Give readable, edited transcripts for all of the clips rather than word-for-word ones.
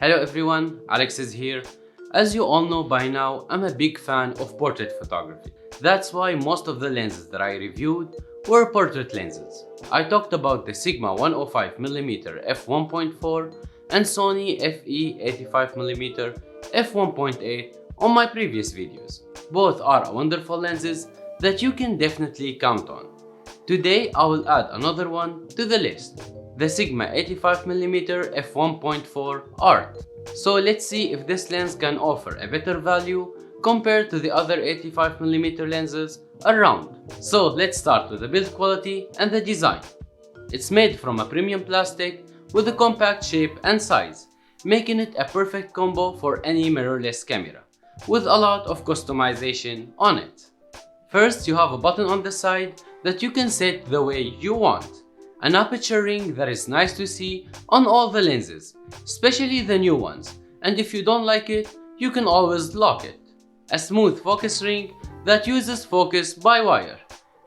Hello everyone, Alex is here. As you all know by now, I'm a big fan of portrait photography. That's why most of the lenses that I reviewed were portrait lenses. I talked about the Sigma 105mm f1.4 and Sony Fe 85mm f1.8 on my previous videos. Both are wonderful lenses that you can definitely count on. Today I will add another one to the list, the Sigma 85mm f1.4 Art. So let's see if this lens can offer a better value compared to the other 85mm lenses around. So let's start with the build quality and the design. It's made from a premium plastic with a compact shape and size, making it a perfect combo for any mirrorless camera, with a lot of customization on it. First, you have a button on the side that you can set the way you want. An aperture ring that is nice to see on all the lenses, especially the new ones, and if you don't like it, you can always lock it. A smooth focus ring that uses focus by wire.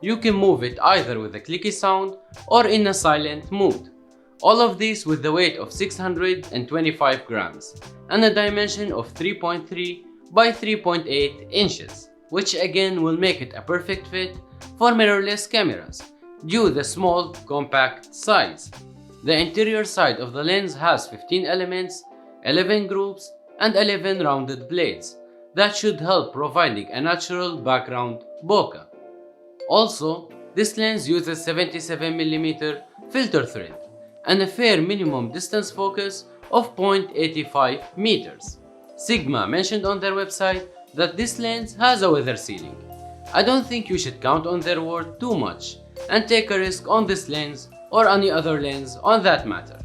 You can move it either with a clicky sound or in a silent mode. All of these with the weight of 625 grams and a dimension of 3.3 by 3.8 inches, which again will make it a perfect fit for mirrorless cameras due to the small compact size. The interior side of the lens has 15 elements, 11 groups and 11 rounded blades that should help providing a natural background bokeh. Also, this lens uses 77mm filter thread and a fair minimum distance focus of 0.85 meters. Sigma mentioned on their website that this lens has a weather sealing. I don't think you should count on their word too much and take a risk on this lens or any other lens on that matter.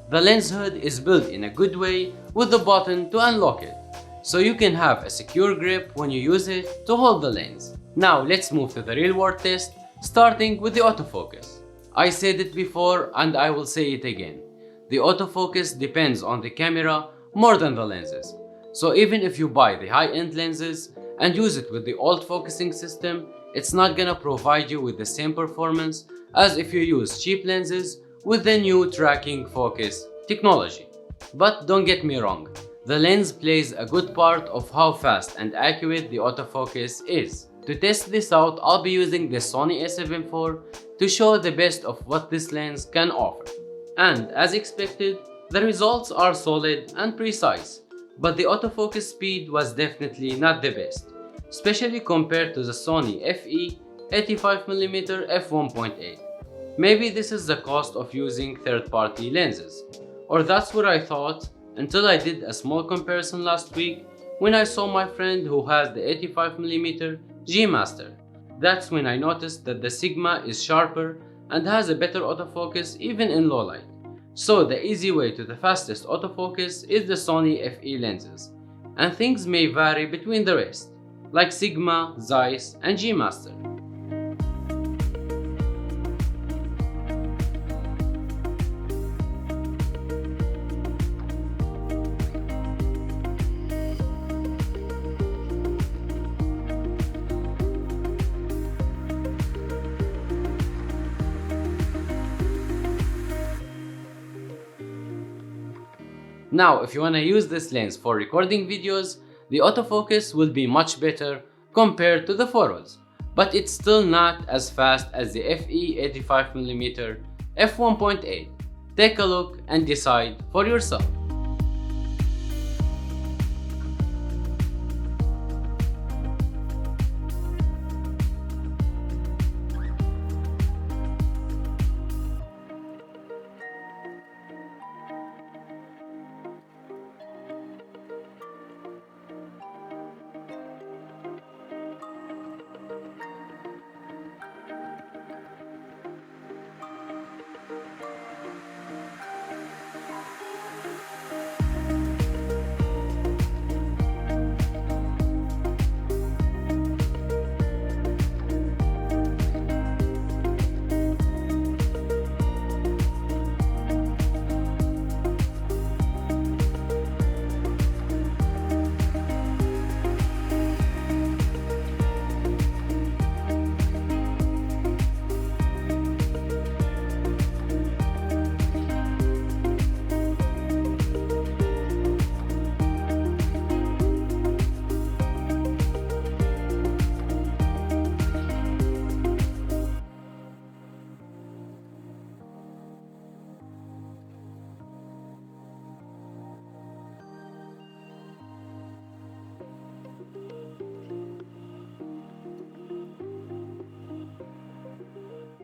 The lens hood is built in a good way with the button to unlock it, so you can have a secure grip when you use it to hold the lens. Now let's move to the real world test, starting with the autofocus. I said it before and I will say it again. The autofocus depends on the camera more than the lenses. So even if you buy the high-end lenses and use it with the old focusing system, it's not gonna provide you with the same performance as if you use cheap lenses with the new tracking focus technology. But don't get me wrong, the lens plays a good part of how fast and accurate the autofocus is. To test this out, I'll be using the Sony a7 IV to show the best of what this lens can offer. And as expected, the results are solid and precise, but the autofocus speed was definitely not the best, especially compared to the Sony Fe 85mm f1.8. Maybe this is the cost of using third-party lenses, or that's what I thought until I did a small comparison last week when I saw my friend who has the 85mm G Master. That's when I noticed that the Sigma is sharper and has a better autofocus even in low light. So the easy way to the fastest autofocus is the Sony Fe lenses, and things may vary between the rest, like Sigma, Zeiss and G Master. Now, if you wanna use this lens for recording videos, the autofocus will be much better compared to the photos, but it's still not as fast as the Fe 85mm f1.8. Take a look and decide for yourself.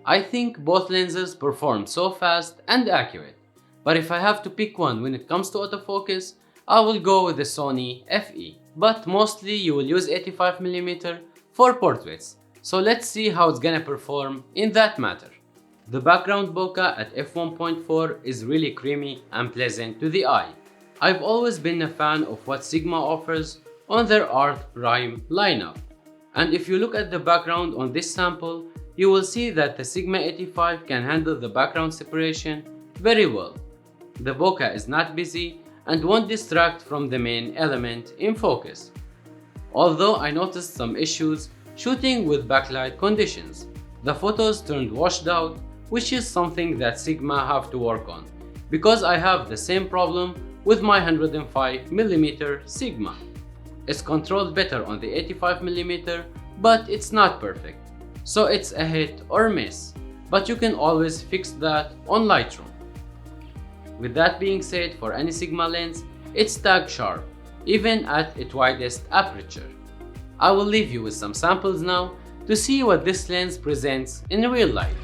I think both lenses perform so fast and accurate, but if I have to pick one when it comes to autofocus, I will go with the Sony Fe. But mostly you will use 85mm for portraits, so let's see how it's gonna perform in that matter. The background bokeh at f1.4 is really creamy and pleasant to the eye. I've always been a fan of what Sigma offers on their Art Prime lineup. And if you look at the background on this sample, you will see that the Sigma 85 can handle the background separation very well. The bokeh is not busy and won't distract from the main element in focus. Although I noticed some issues shooting with backlight conditions. The photos turned washed out, which is something that Sigma have to work on, because I have the same problem with my 105mm Sigma. It's controlled better on the 85mm, but it's not perfect. So it's a hit or miss, but you can always fix that on Lightroom. With that being said, for any Sigma lens, it's tag sharp, even at its widest aperture. I will leave you with some samples now to see what this lens presents in real life.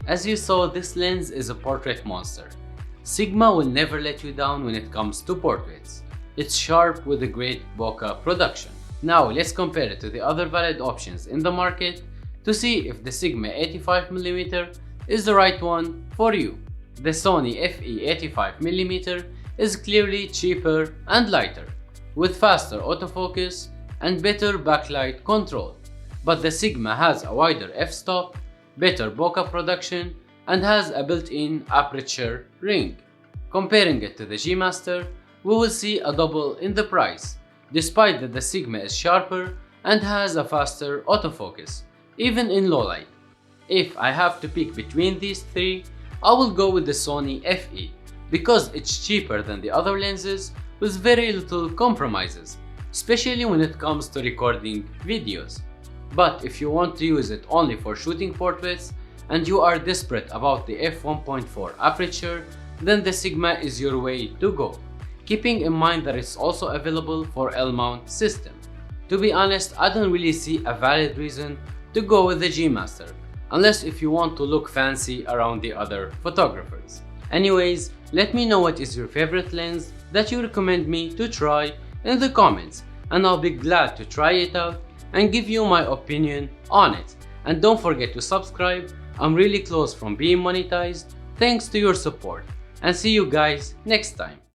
As you saw, this lens is a portrait monster. Sigma will never let you down when it comes to portraits. It's sharp with a great bokeh production. Now let's compare it to the other valid options in the market to see if the Sigma 85mm is the right one for you. The Sony Fe 85mm is clearly cheaper and lighter, with faster autofocus and better backlight control. But the Sigma has a wider f-stop, better bokeh production, and has a built-in aperture ring. Comparing it to the G Master, we will see a double in the price, despite that the Sigma is sharper and has a faster autofocus, even in low light. If I have to pick between these three, I will go with the Sony Fe, because it's cheaper than the other lenses with very little compromises, especially when it comes to recording videos. But if you want to use it only for shooting portraits and you are desperate about the f1.4 aperture, then the Sigma is your way to go, keeping in mind that it's also available for L-mount system. To be honest, I don't really see a valid reason to go with the G Master, unless if you want to look fancy around the other photographers. Anyways, let me know what is your favorite lens that you recommend me to try in the comments, and I'll be glad to try it out and give you my opinion on it. And don't forget to subscribe. I'm really close from being monetized thanks to your support, and see you guys next time.